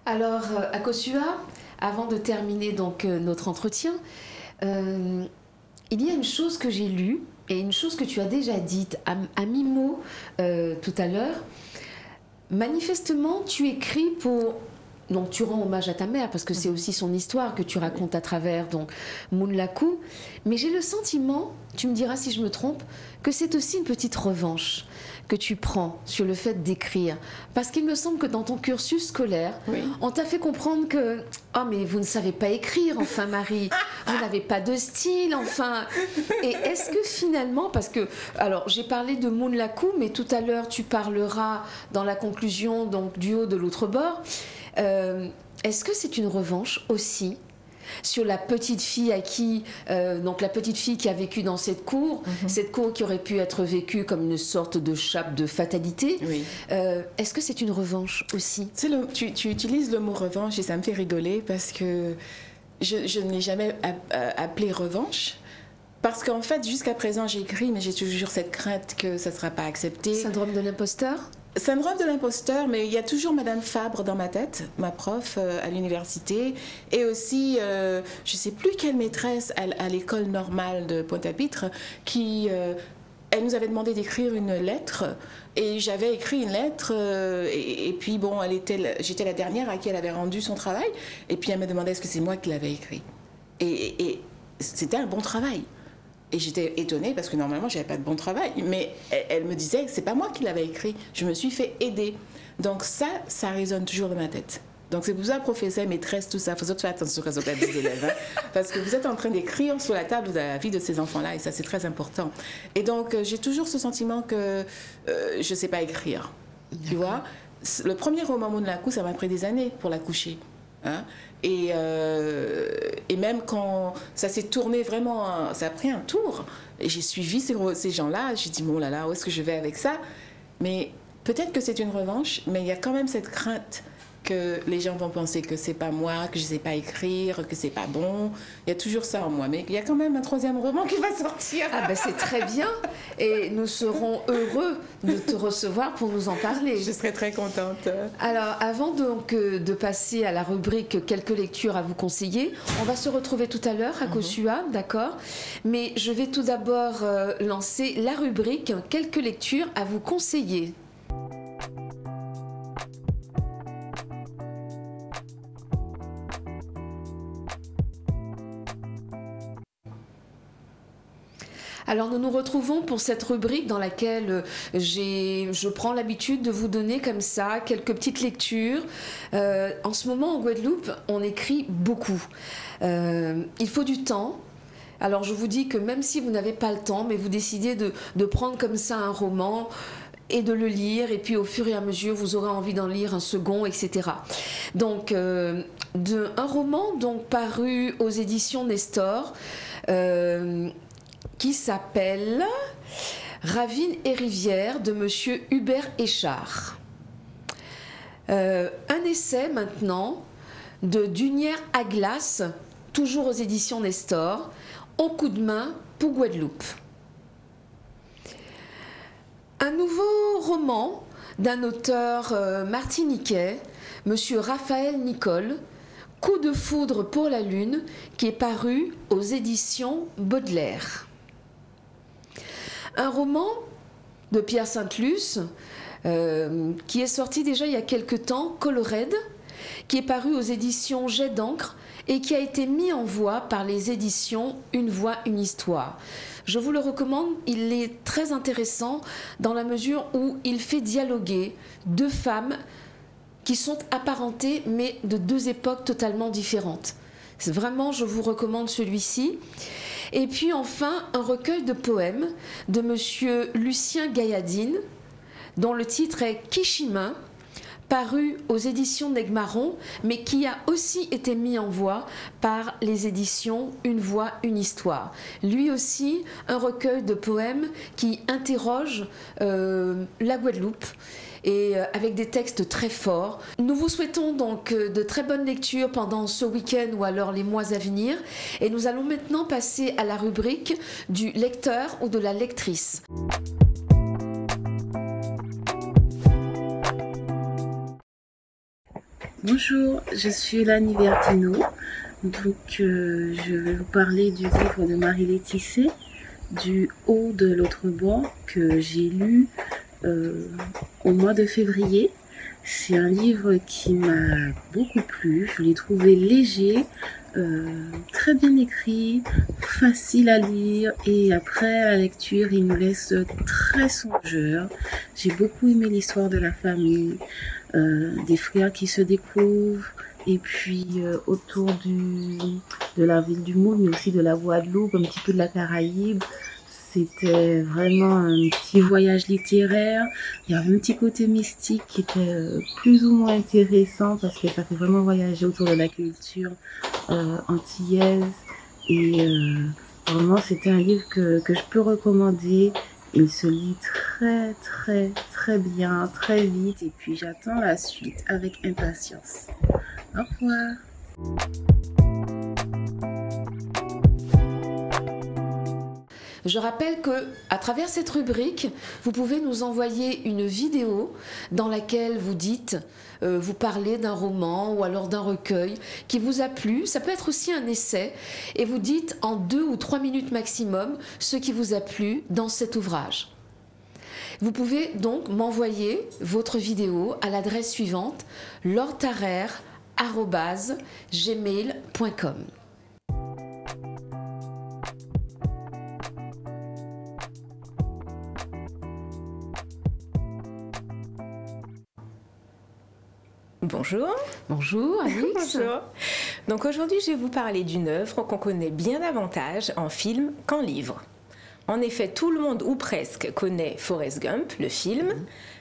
Alors, Akosua, avant de terminer donc notre entretien, il y a une chose que j'ai lue et une chose que tu as déjà dite à mi-mot tout à l'heure. Manifestement, tu écris pour... Donc tu rends hommage à ta mère parce que c'est aussi son histoire que tu racontes à travers donc Moonlaku. Mais j'ai le sentiment, tu me diras si je me trompe, que c'est aussi une petite revanche que tu prends sur le fait d'écrire. Parce qu'il me semble que dans ton cursus scolaire, on t'a fait comprendre que « Oh mais vous ne savez pas écrire, enfin Marie, vous n'avez pas de style, enfin... » Et est-ce que finalement, parce que... Alors j'ai parlé de Moonlaku, mais tout à l'heure tu parleras dans la conclusion donc, du haut de l'autre bord. Est-ce que c'est une revanche aussi sur la petite fille à qui, donc la petite fille qui a vécu dans cette cour qui aurait pu être vécue comme une sorte de chape de fatalité. Est-ce que c'est une revanche aussi? Tu utilises le mot revanche et ça me fait rigoler parce que je ne l'ai jamais appelé revanche. Parce qu'en fait, jusqu'à présent, j'écris, mais j'ai toujours cette crainte que ça ne sera pas accepté. Syndrome de l'imposteur? Syndrome de l'imposteur, mais il y a toujours Madame Fabre dans ma tête, ma prof à l'université, et aussi, je ne sais plus quelle maîtresse à l'école normale de Pointe-à-Pitre, qui, elle nous avait demandé d'écrire une lettre, et j'avais écrit une lettre, et puis bon, j'étais la dernière à qui elle avait rendu son travail, et puis elle me demandait est-ce que c'est moi qui l'avais écrit. Et c'était un bon travail. Et j'étais étonnée parce que normalement, je n'avais pas de bon travail. Mais elle me disait que ce n'est pas moi qui l'avais écrit. Je me suis fait aider. Donc ça résonne toujours dans ma tête. Donc c'est pour ça, professeur, maîtresse, tout ça, il faut faire attention quand on a des élèves. Hein, parce que vous êtes en train d'écrire sur la table de la vie de ces enfants-là. Et ça, c'est très important. Et donc, j'ai toujours ce sentiment que je ne sais pas écrire. Tu vois, le premier roman Moonlaku, ça m'a pris des années pour l'accoucher. Hein? Et même quand ça s'est tourné vraiment, ça a pris un tour. Et j'ai suivi ces gens-là. J'ai dit, bon là là, où est-ce que je vais avec ça? Mais peut-être que c'est une revanche, mais il y a quand même cette crainte que les gens vont penser que c'est pas moi, que je sais pas écrire, que c'est pas bon. Il y a toujours ça en moi. Mais il y a quand même un troisième roman qui va sortir. Ah ben c'est très bien. Et nous serons heureux de te recevoir pour nous en parler. Je serai très contente. Alors, avant donc de passer à la rubrique quelques lectures à vous conseiller, on va se retrouver tout à l'heure à Akosua, d'accord? Mais je vais tout d'abord lancer la rubrique quelques lectures à vous conseiller. Alors nous nous retrouvons pour cette rubrique dans laquelle je prends l'habitude de vous donner comme ça quelques petites lectures. En ce moment en Guadeloupe, on écrit beaucoup. Il faut du temps. Alors je vous dis que même si vous n'avez pas le temps, mais vous décidez de prendre comme ça un roman et de le lire, et puis au fur et à mesure, vous aurez envie d'en lire un second, etc. Donc, un roman donc, paru aux éditions Nestor, qui s'appelle Ravine et rivière de Monsieur Hubert Échard. Un essai maintenant de Dunière à glace, toujours aux éditions Nestor, en coup de main pour Guadeloupe. Un nouveau roman d'un auteur martiniquais, Monsieur Raphaël Nicole, Coup de foudre pour la lune, qui est paru aux éditions Baudelaire. Un roman de Pierre Sainte-Luce, qui est sorti déjà il y a quelque temps, Colored, qui est paru aux éditions Jet d'encre et qui a été mis en voix par les éditions Une voix, une histoire. Je vous le recommande, il est très intéressant dans la mesure où il fait dialoguer deux femmes qui sont apparentées mais de deux époques totalement différentes. Vraiment, je vous recommande celui-ci. Et puis enfin, un recueil de poèmes de Monsieur Lucien Gailladine, dont le titre est Kishimin, paru aux éditions Negmaron, mais qui a aussi été mis en voix par les éditions Une voix, une histoire. Lui aussi, un recueil de poèmes qui interroge la Guadeloupe, et avec des textes très forts. Nous vous souhaitons donc de très bonnes lectures pendant ce week-end ou alors les mois à venir. Et nous allons maintenant passer à la rubrique du lecteur ou de la lectrice. Bonjour, je suis Lani Vertino. Je vais vous parler du livre de Marie-Laetitia, Du haut de l'autre bord, que j'ai lu au mois de février. C'est un livre qui m'a beaucoup plu. Je l'ai trouvé léger, très bien écrit, facile à lire, et après la lecture, il nous laisse très songeur. J'ai beaucoup aimé l'histoire de la famille, des frères qui se découvrent, et puis de la ville du Monde, mais aussi de la Guadeloupe, un petit peu de la Caraïbe. C'était vraiment un petit voyage littéraire. Il y avait un petit côté mystique qui était plus ou moins intéressant parce que ça fait vraiment voyager autour de la culture antillaise. Et vraiment, c'était un livre que je peux recommander. Il se lit très, très, très bien, très vite. Et puis, j'attends la suite avec impatience. Au revoir. Je rappelle que, à travers cette rubrique, vous pouvez nous envoyer une vidéo dans laquelle vous dites, vous parlez d'un roman ou alors d'un recueil qui vous a plu. Ça peut être aussi un essai. Et vous dites en 2 ou 3 minutes maximum ce qui vous a plu dans cet ouvrage. Vous pouvez donc m'envoyer votre vidéo à l'adresse suivante, lauretarer@gmail.com. Bonjour. Bonjour, Alix. Bonjour. Donc aujourd'hui, je vais vous parler d'une œuvre qu'on connaît bien davantage en film qu'en livre. En effet, tout le monde, ou presque, connaît Forrest Gump, le film.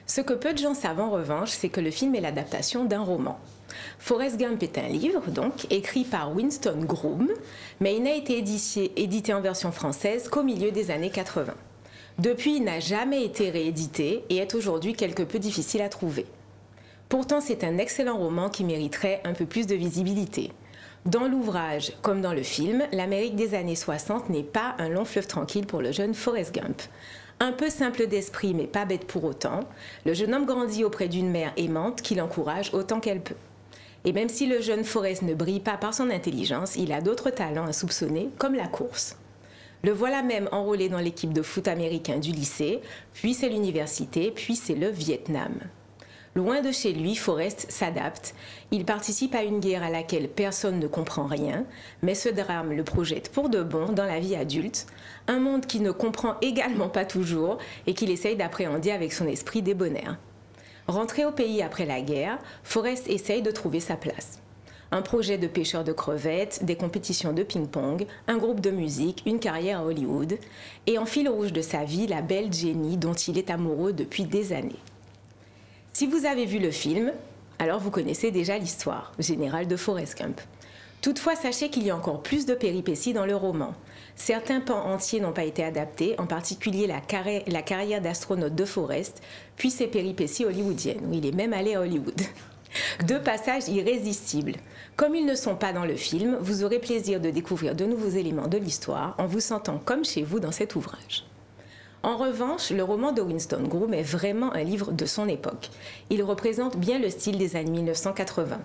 Ce que peu de gens savent en revanche, c'est que le film est l'adaptation d'un roman. Forrest Gump est un livre, donc, écrit par Winston Groom, mais il n'a été édité en version française qu'au milieu des années 80. Depuis, il n'a jamais été réédité et est aujourd'hui quelque peu difficile à trouver. Pourtant, c'est un excellent roman qui mériterait un peu plus de visibilité. Dans l'ouvrage, comme dans le film, l'Amérique des années 60 n'est pas un long fleuve tranquille pour le jeune Forrest Gump. Un peu simple d'esprit, mais pas bête pour autant, le jeune homme grandit auprès d'une mère aimante qui l'encourage autant qu'elle peut. Et même si le jeune Forrest ne brille pas par son intelligence, il a d'autres talents à soupçonner, comme la course. Le voilà même enrôlé dans l'équipe de foot américain du lycée, puis c'est l'université, puis c'est le Vietnam. Loin de chez lui, Forrest s'adapte. Il participe à une guerre à laquelle personne ne comprend rien, mais ce drame le projette pour de bon dans la vie adulte, un monde qu'il ne comprend également pas toujours et qu'il essaye d'appréhender avec son esprit débonnaire. Rentré au pays après la guerre, Forrest essaye de trouver sa place. Un projet de pêcheur de crevettes, des compétitions de ping-pong, un groupe de musique, une carrière à Hollywood, et en fil rouge de sa vie, la belle Jenny dont il est amoureux depuis des années. Si vous avez vu le film, alors vous connaissez déjà l'histoire générale de Forrest Gump. Toutefois, sachez qu'il y a encore plus de péripéties dans le roman. Certains pans entiers n'ont pas été adaptés, en particulier la carrière d'astronaute de Forrest, puis ses péripéties hollywoodiennes, où il est même allé à Hollywood. 2 passages irrésistibles. Comme ils ne sont pas dans le film, vous aurez plaisir de découvrir de nouveaux éléments de l'histoire en vous sentant comme chez vous dans cet ouvrage. En revanche, le roman de Winston Groom est vraiment un livre de son époque. Il représente bien le style des années 1980.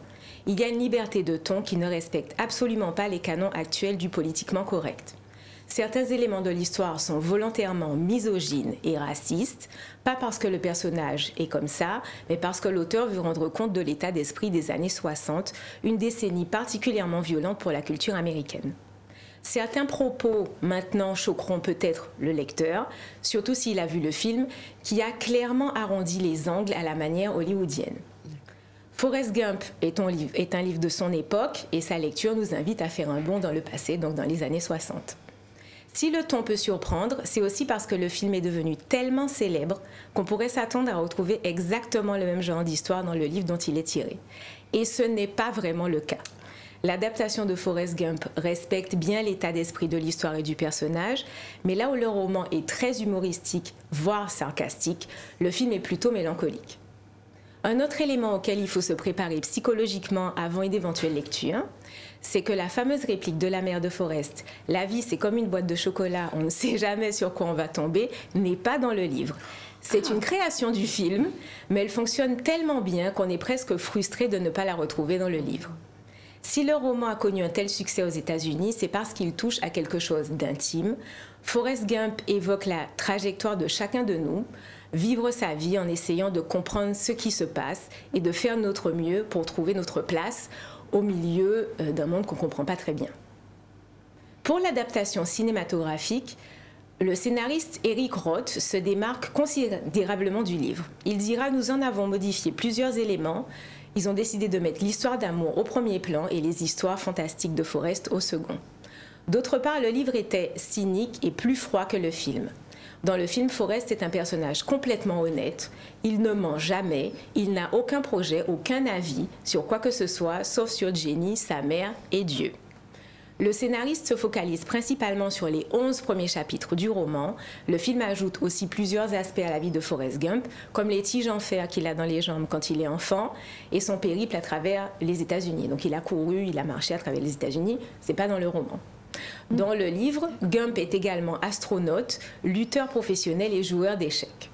Il y a une liberté de ton qui ne respecte absolument pas les canons actuels du politiquement correct. Certains éléments de l'histoire sont volontairement misogynes et racistes, pas parce que le personnage est comme ça, mais parce que l'auteur veut rendre compte de l'état d'esprit des années 60, une décennie particulièrement violente pour la culture américaine. Certains propos maintenant choqueront peut-être le lecteur, surtout s'il a vu le film, qui a clairement arrondi les angles à la manière hollywoodienne. Forrest Gump est un livre de son époque et sa lecture nous invite à faire un bond dans le passé, donc dans les années 60. Si le ton peut surprendre, c'est aussi parce que le film est devenu tellement célèbre qu'on pourrait s'attendre à retrouver exactement le même genre d'histoire dans le livre dont il est tiré. Et ce n'est pas vraiment le cas. L'adaptation de Forrest Gump respecte bien l'état d'esprit de l'histoire et du personnage, mais là où le roman est très humoristique, voire sarcastique, le film est plutôt mélancolique. Un autre élément auquel il faut se préparer psychologiquement avant une éventuelle lecture, c'est que la fameuse réplique de la mère de Forrest, « La vie, c'est comme une boîte de chocolat, on ne sait jamais sur quoi on va tomber », n'est pas dans le livre. C'est une création du film, mais elle fonctionne tellement bien qu'on est presque frustré de ne pas la retrouver dans le livre. Si le roman a connu un tel succès aux États-Unis, c'est parce qu'il touche à quelque chose d'intime. Forrest Gump évoque la trajectoire de chacun de nous, vivre sa vie en essayant de comprendre ce qui se passe et de faire notre mieux pour trouver notre place au milieu d'un monde qu'on ne comprend pas très bien. Pour l'adaptation cinématographique, le scénariste Eric Roth se démarque considérablement du livre. Il dira « Nous en avons modifié plusieurs éléments. Ils ont décidé de mettre l'histoire d'amour au premier plan et les histoires fantastiques de Forrest au second. » D'autre part, le livre était cynique et plus froid que le film. Dans le film, Forrest est un personnage complètement honnête. Il ne ment jamais, il n'a aucun projet, aucun avis sur quoi que ce soit, sauf sur Jenny, sa mère et Dieu. Le scénariste se focalise principalement sur les 11 premiers chapitres du roman. Le film ajoute aussi plusieurs aspects à la vie de Forrest Gump, comme les tiges en fer qu'il a dans les jambes quand il est enfant et son périple à travers les États-Unis. Donc il a couru, il a marché à travers les États-Unis, c'est pas dans le roman. Dans le livre, Gump est également astronaute, lutteur professionnel et joueur d'échecs.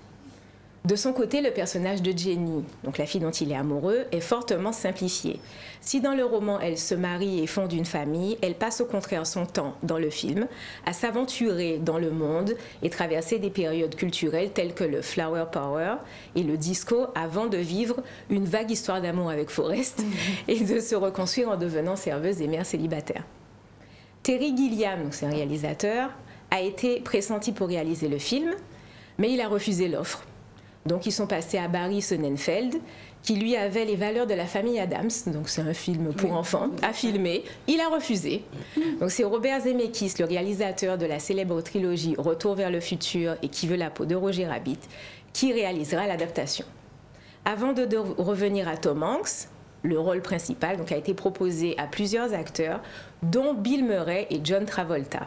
De son côté, le personnage de Jenny, donc la fille dont il est amoureux, est fortement simplifié. Si dans le roman, elle se marie et fonde une famille, elle passe au contraire son temps, dans le film, à s'aventurer dans le monde et traverser des périodes culturelles telles que le Flower Power et le disco avant de vivre une vague histoire d'amour avec Forrest et de se reconstruire en devenant serveuse et mère célibataire. Terry Gilliam, donc c'est un réalisateur, a été pressenti pour réaliser le film, mais il a refusé l'offre. Donc ils sont passés à Barry Sonnenfeld, qui lui avait les valeurs de la famille Addams, donc c'est un film pour enfants, à filmer. Il a refusé. Donc c'est Robert Zemeckis, le réalisateur de la célèbre trilogie Retour vers le futur et Qui veut la peau de Roger Rabbit, qui réalisera l'adaptation. Avant de revenir à Tom Hanks, le rôle principal donc, a été proposé à plusieurs acteurs, dont Bill Murray et John Travolta.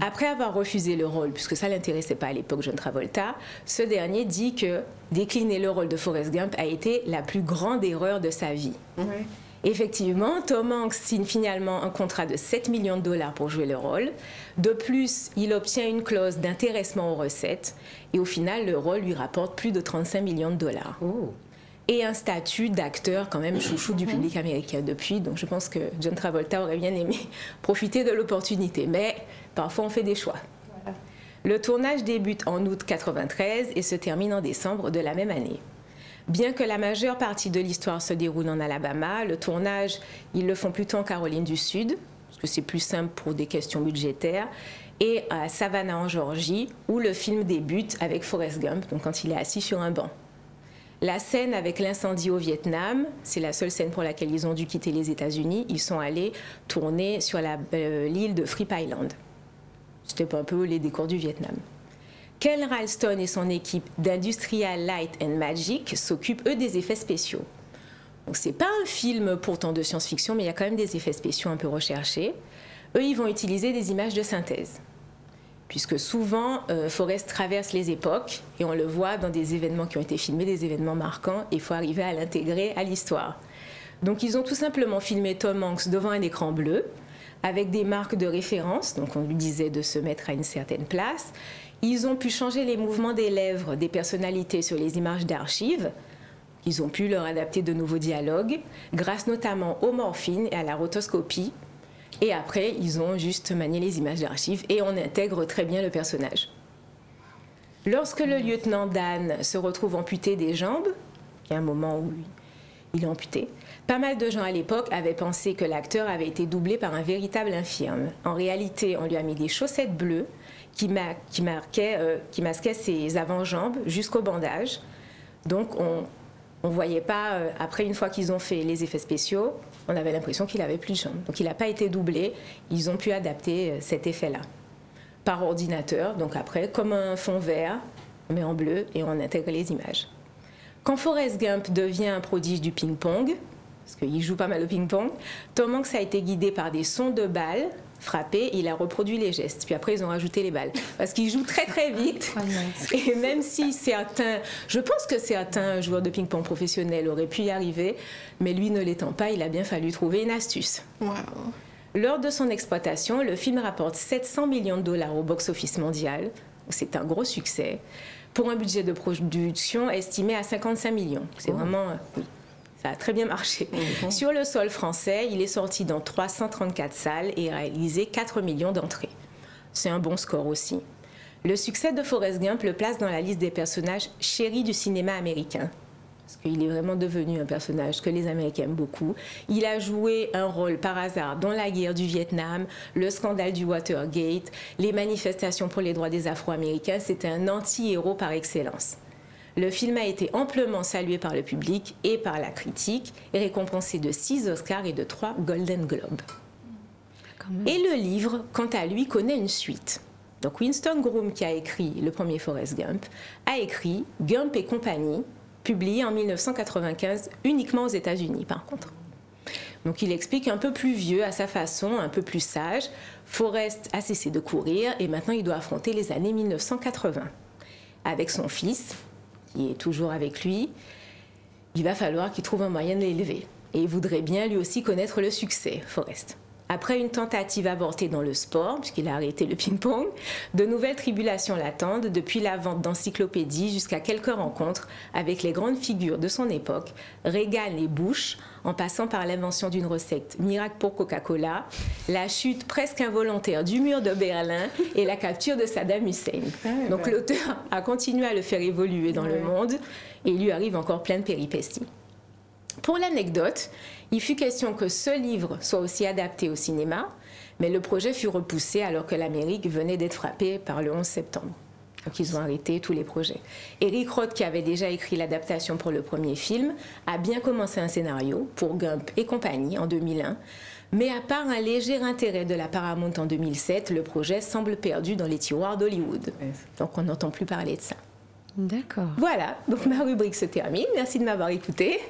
Après avoir refusé le rôle, puisque ça ne l'intéressait pas à l'époque, John Travolta, ce dernier dit que décliner le rôle de Forrest Gump a été la plus grande erreur de sa vie. Effectivement, Tom Hanks signe finalement un contrat de 7 millions de dollars pour jouer le rôle. De plus, il obtient une clause d'intéressement aux recettes. Et au final, le rôle lui rapporte plus de 35 millions de dollars. Et un statut d'acteur quand même chouchou du public américain depuis. Donc je pense que John Travolta aurait bien aimé profiter de l'opportunité. Mais parfois on fait des choix. Voilà. Le tournage débute en août 1993 et se termine en décembre de la même année. Bien que la majeure partie de l'histoire se déroule en Alabama, le tournage, ils le font plutôt en Caroline du Sud, parce que c'est plus simple pour des questions budgétaires, et à Savannah en Géorgie, où le film débute avec Forrest Gump, donc quand il est assis sur un banc. La scène avec l'incendie au Vietnam, c'est la seule scène pour laquelle ils ont dû quitter les États-Unis. Ils sont allés tourner sur l'île de Fripp Island. C'était un peu les décors du Vietnam. Ken Ralston et son équipe d'Industrial Light and Magic s'occupent, eux, des effets spéciaux. Donc, ce n'est pas un film pourtant de science-fiction, mais il y a quand même des effets spéciaux un peu recherchés. Eux, ils vont utiliser des images de synthèse. Puisque souvent, Forrest traverse les époques, et on le voit dans des événements qui ont été filmés, des événements marquants, et il faut arriver à l'intégrer à l'histoire. Donc ils ont tout simplement filmé Tom Hanks devant un écran bleu, avec des marques de référence, donc on lui disait de se mettre à une certaine place. Ils ont pu changer les mouvements des lèvres des personnalités sur les images d'archives. Ils ont pu leur adapter de nouveaux dialogues, grâce notamment au morphine et à la rotoscopie. Et après, ils ont juste manié les images d'archives et on intègre très bien le personnage. Lorsque le lieutenant Dan se retrouve amputé des jambes, il y a un moment où il est amputé, pas mal de gens à l'époque avaient pensé que l'acteur avait été doublé par un véritable infirme. En réalité, on lui a mis des chaussettes bleues qui masquaient ses avant-jambes jusqu'au bandage. Donc on ne voyait pas, après une fois qu'ils ont fait les effets spéciaux, on avait l'impression qu'il n'avait plus de jambes. Donc il n'a pas été doublé, ils ont pu adapter cet effet-là. Par ordinateur, donc après, comme un fond vert, on met en bleu et on intègre les images. Quand Forrest Gump devient un prodige du ping-pong, parce qu'il joue pas mal au ping-pong, Tom Hanks a été guidé par des sons de balles frappé, il a reproduit les gestes. Puis après, ils ont rajouté les balles. Parce qu'il joue très très vite. Et même si je pense que certains joueurs de ping-pong professionnels auraient pu y arriver, mais lui ne l'étant pas, il a bien fallu trouver une astuce. Wow. Lors de son exploitation, le film rapporte 700 millions de dollars au box-office mondial. C'est un gros succès. Pour un budget de production estimé à 55 millions. C'est vraiment... oui. Ça a très bien marché. Sur le sol français, il est sorti dans 334 salles et a réalisé 4 millions d'entrées. C'est un bon score aussi. Le succès de Forrest Gump le place dans la liste des personnages chéris du cinéma américain. Parce qu'il est vraiment devenu un personnage que les Américains aiment beaucoup. Il a joué un rôle par hasard dans la guerre du Vietnam, le scandale du Watergate, les manifestations pour les droits des Afro-Américains. C'était un anti-héros par excellence. Le film a été amplement salué par le public et par la critique et récompensé de 6 Oscars et de 3 Golden Globes. Et le livre, quant à lui, connaît une suite. Donc Winston Groom, qui a écrit le premier Forrest Gump, a écrit Gump et compagnie, publié en 1995 uniquement aux États-Unis par contre. Donc il explique un peu plus vieux à sa façon, un peu plus sage. Forrest a cessé de courir et maintenant il doit affronter les années 1980. Avec son fils, qui est toujours avec lui, il va falloir qu'il trouve un moyen de l'élever. Et il voudrait bien lui aussi connaître le succès, Forrest. Après une tentative avortée dans le sport, puisqu'il a arrêté le ping-pong, de nouvelles tribulations l'attendent, depuis la vente d'encyclopédies jusqu'à quelques rencontres avec les grandes figures de son époque, Reagan et Bush, en passant par l'invention d'une recette miracle pour Coca-Cola, la chute presque involontaire du mur de Berlin et la capture de Saddam Hussein. Donc l'auteur a continué à le faire évoluer dans le monde et il lui arrive encore plein de péripéties. Pour l'anecdote, il fut question que ce livre soit aussi adapté au cinéma, mais le projet fut repoussé alors que l'Amérique venait d'être frappée par le 11 septembre. Donc ils ont arrêté tous les projets. Eric Roth, qui avait déjà écrit l'adaptation pour le premier film, a bien commencé un scénario pour Gump et compagnie en 2001, mais à part un léger intérêt de la Paramount en 2007, le projet semble perdu dans les tiroirs d'Hollywood. Donc on n'entend plus parler de ça. D'accord. Voilà, donc ma rubrique se termine. Merci de m'avoir écoutée.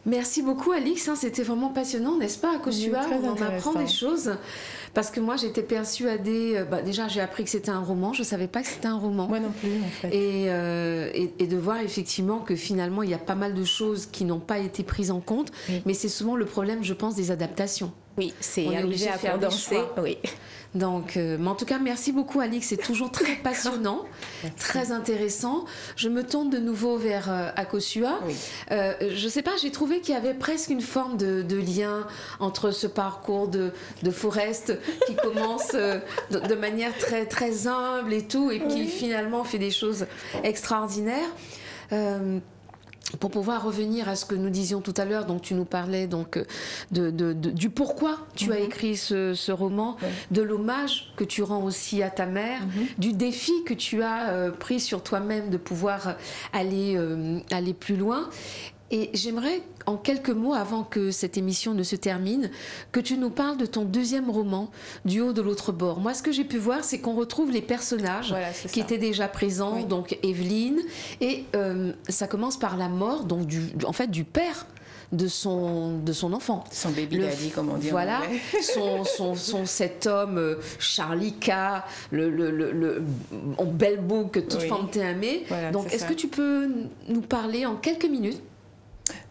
Merci beaucoup Alix, c'était vraiment passionnant, n'est-ce pas, à Akosua? On en apprend des choses, parce que moi j'étais persuadée, déjà j'ai appris que c'était un roman, je ne savais pas que c'était un roman. Moi non plus en fait. Et de voir effectivement que finalement il y a pas mal de choses qui n'ont pas été prises en compte, mais c'est souvent le problème, je pense, des adaptations. Oui, c'est arrivé à condenser. Oui. Donc, mais en tout cas, merci beaucoup Alix, c'est toujours très passionnant, très intéressant. Je me tourne de nouveau vers Akosua. Oui. Je ne sais pas, j'ai trouvé qu'il y avait presque une forme de lien entre ce parcours de Forrest qui commence de manière très, très humble et tout, et qui finalement fait des choses extraordinaires. Pour pouvoir revenir à ce que nous disions tout à l'heure, donc tu nous parlais donc du pourquoi tu as écrit ce roman, de l'hommage que tu rends aussi à ta mère, du défi que tu as pris sur toi-même de pouvoir aller plus loin. Et j'aimerais, en quelques mots, avant que cette émission ne se termine, que tu nous parles de ton deuxième roman, Du haut de l'autre bord. Moi, ce que j'ai pu voir, c'est qu'on retrouve les personnages qui étaient déjà présents, donc Evelyne, et ça commence par la mort donc du père de son enfant. Son baby daddy, comme on dit. Voilà, cet homme, Charlie K, en belle boucle, toute femme t'es aimée. Voilà, donc, est-ce que tu peux nous parler en quelques minutes?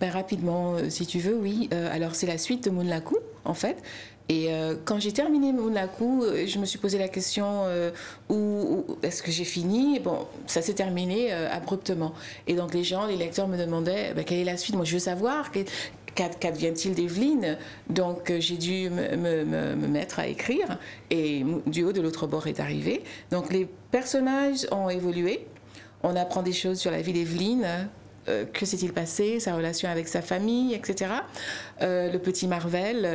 Rapidement, si tu veux, oui. Alors, c'est la suite de Moonlaku, en fait. Et quand j'ai terminé Moonlaku, je me suis posé la question où est-ce que j'ai fini? Bon, ça s'est terminé abruptement. Et donc, les lecteurs me demandaient quelle est la suite. Moi, je veux savoir qu'advient-il d'Evelyne? Donc, j'ai dû me mettre à écrire. Et Du haut de l'autre bord est arrivé. Donc, les personnages ont évolué. On apprend des choses sur la vie d'Evelyne. Que s'est-il passé, sa relation avec sa famille, etc. Le petit Marvel,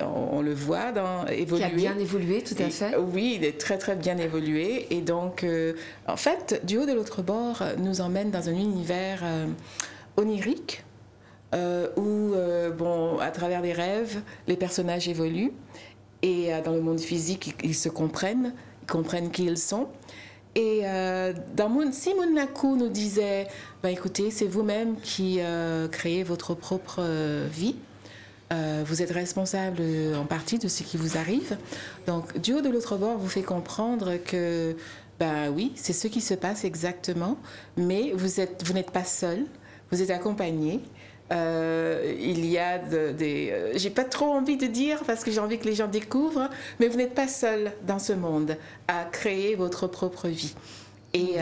on le voit évoluer. Qui a bien évolué, tout à fait. Oui, il est très très bien évolué. Et donc, en fait, Du haut de l'autre bord nous emmène dans un univers onirique, où, à travers les rêves, les personnages évoluent. Et dans le monde physique, ils se comprennent, ils comprennent qui ils sont. Et si Moonlaku nous disait, écoutez, c'est vous-même qui créez votre propre vie, Vous êtes responsable en partie de ce qui vous arrive. Donc, du haut de l'autre bord vous fait comprendre que, ben oui, c'est ce qui se passe exactement, mais vous n'êtes pas seul, vous êtes accompagné. Il y a j'ai pas trop envie de dire parce que j'ai envie que les gens découvrent, mais vous n'êtes pas seul dans ce monde à créer votre propre vie. Et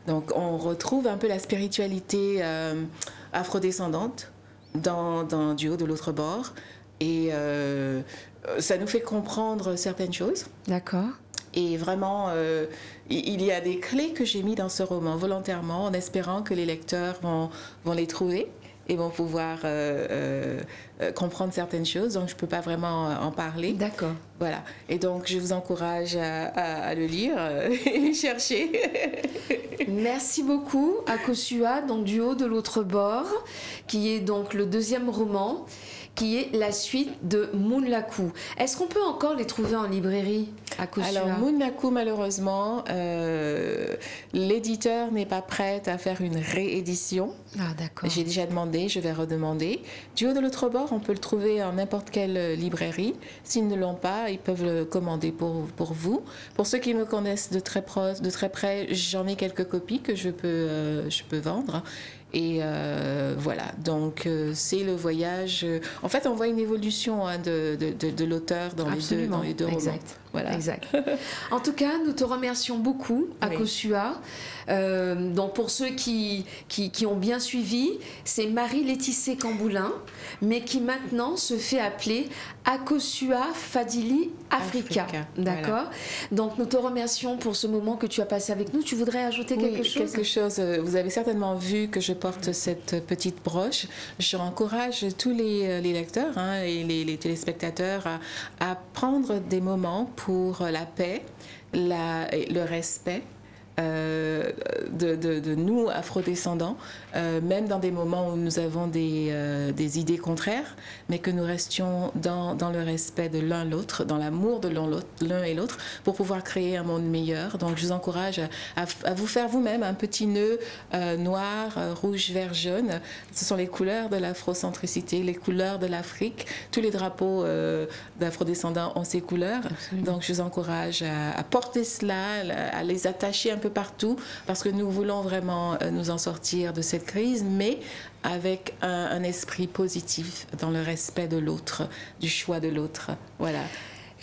donc, on retrouve un peu la spiritualité afrodescendante dans du haut de l'autre bord. Et ça nous fait comprendre certaines choses. D'accord. Et vraiment, il y a des clés que j'ai mis dans ce roman volontairement, en espérant que les lecteurs vont les trouver et vont pouvoir comprendre certaines choses. Donc, je ne peux pas vraiment en parler. D'accord. Voilà. Et donc, je vous encourage à le lire et chercher. Merci beaucoup, Akosua, donc du haut de l'autre bord, qui est donc le deuxième roman, qui est la suite de Mounlaku. Est-ce qu'on peut encore les trouver en librairie, Akosua? Alors, Mounlaku, malheureusement, l'éditeur n'est pas prêt à faire une réédition. Ah, d'accord. J'ai déjà demandé, je vais redemander. Du haut de l'autre bord, on peut le trouver en n'importe quelle librairie. S'ils ne l'ont pas, ils peuvent le commander pour vous. Pour ceux qui me connaissent de très près, j'en ai quelques copies que je peux vendre. Et voilà, donc c'est le voyage. En fait, on voit une évolution de l'auteur dans les deux romans. Exact. Voilà. Exact. En tout cas, nous te remercions beaucoup, Akosua. Donc pour ceux qui ont bien suivi, c'est Marie-Laetitia Camboulin, mais qui maintenant se fait appeler Akosua Fadili Africa. D'accord. Voilà. Donc nous te remercions pour ce moment que tu as passé avec nous. Tu voudrais ajouter quelque chose? Quelque chose. Vous avez certainement vu que je porte cette petite broche. J'encourage tous les lecteurs et les téléspectateurs à prendre des moments pour la paix, le respect de nous, afrodescendants, même dans des moments où nous avons des idées contraires, mais que nous restions dans le respect de l'un l'autre, dans l'amour de l'un et l'autre, pour pouvoir créer un monde meilleur. Donc, je vous encourage à vous faire vous-même un petit nœud noir, rouge, vert, jaune. Ce sont les couleurs de l'afrocentricité, les couleurs de l'Afrique. Tous les drapeaux d'afrodescendants ont ces couleurs. Absolument. Donc, je vous encourage à porter cela, à les attacher un peu partout, parce que nous voulons vraiment nous en sortir de cette crise, mais avec un esprit positif dans le respect de l'autre, du choix de l'autre. Voilà.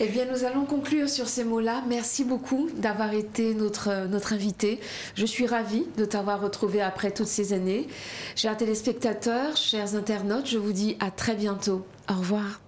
Eh bien, nous allons conclure sur ces mots-là. Merci beaucoup d'avoir été notre invité. Je suis ravie de t'avoir retrouvé après toutes ces années. Chers téléspectateurs, chers internautes, je vous dis à très bientôt. Au revoir.